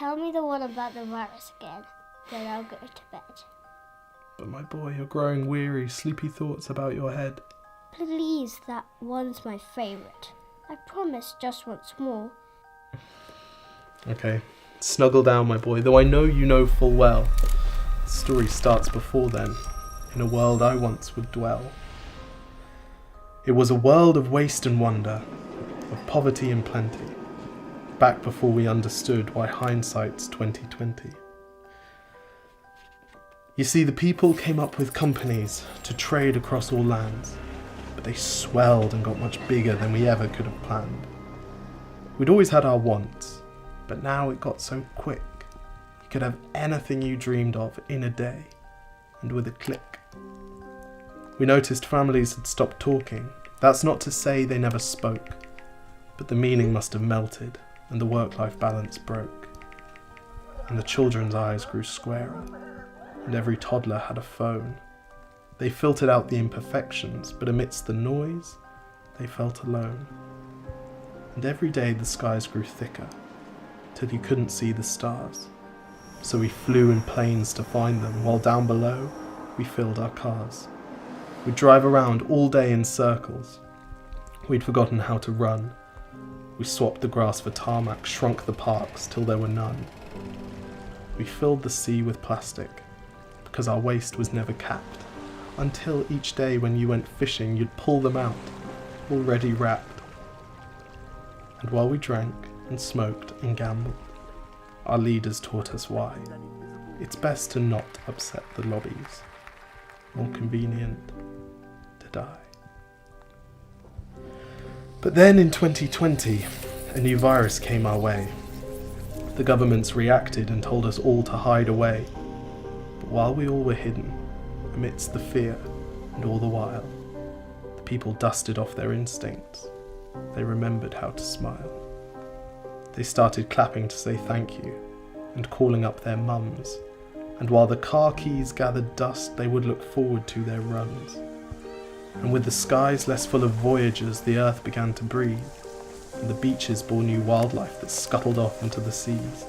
tell me the one about the virus again, then I'll go to bed. But my boy, you're growing weary, sleepy thoughts about your head. Please, that one's my favourite. I promise just once more. Okay, snuggle down, my boy, though I know you know full well. The story starts before then, in a world I once would dwell. It was a world of waste and wonder, of poverty and plenty, back before we understood why hindsight's 2020. You see, the people came up with companies to trade across all lands, but they swelled and got much bigger than we ever could have planned. We'd always had our wants, but now it got so quick. You could have anything you dreamed of in a day, and with a click. We noticed families had stopped talking. That's not to say they never spoke, but the meaning must have melted, and the work-life balance broke. And the children's eyes grew squarer, and every toddler had a phone. They filtered out the imperfections, but amidst the noise, they felt alone. And every day the skies grew thicker, till you couldn't see the stars. So we flew in planes to find them, while down below, we filled our cars. We'd drive around all day in circles. We'd forgotten how to run. We swapped the grass for tarmac, shrunk the parks till there were none. We filled the sea with plastic, because our waste was never capped, until each day when you went fishing you'd pull them out, already wrapped. And while we drank and smoked and gambled, our leaders taught us why. It's best to not upset the lobbies, more convenient to die. But then in 2020, a new virus came our way. The governments reacted and told us all to hide away. But while we all were hidden, amidst the fear and all the while, the people dusted off their instincts. They remembered how to smile. They started clapping to say thank you and calling up their mums. And while the car keys gathered dust, they would look forward to their runs. And with the skies less full of voyagers, the earth began to breathe, and the beaches bore new wildlife that scuttled off into the seas.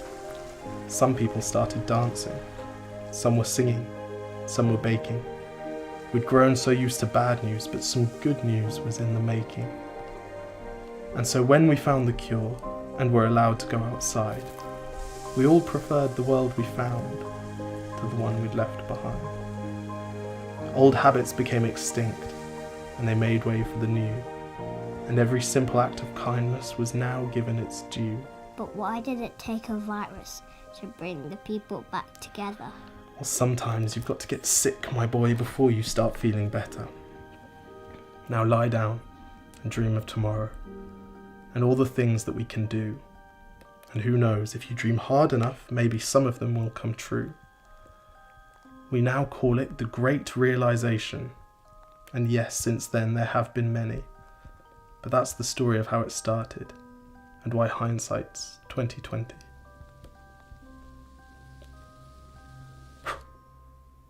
Some people started dancing, some were singing, some were baking. We'd grown so used to bad news, but some good news was in the making. And so when we found the cure, and were allowed to go outside, we all preferred the world we found to the one we'd left behind. Old habits became extinct, and they made way for the new, and every simple act of kindness was now given its due. But why did it take a virus to bring the people back together? Well, sometimes you've got to get sick, my boy, before you start feeling better. Now lie down and dream of tomorrow, and all the things that we can do. And who knows, if you dream hard enough, maybe some of them will come true. We now call it the Great Realization. And yes, since then there have been many. But that's the story of how it started, and why hindsight's 2020.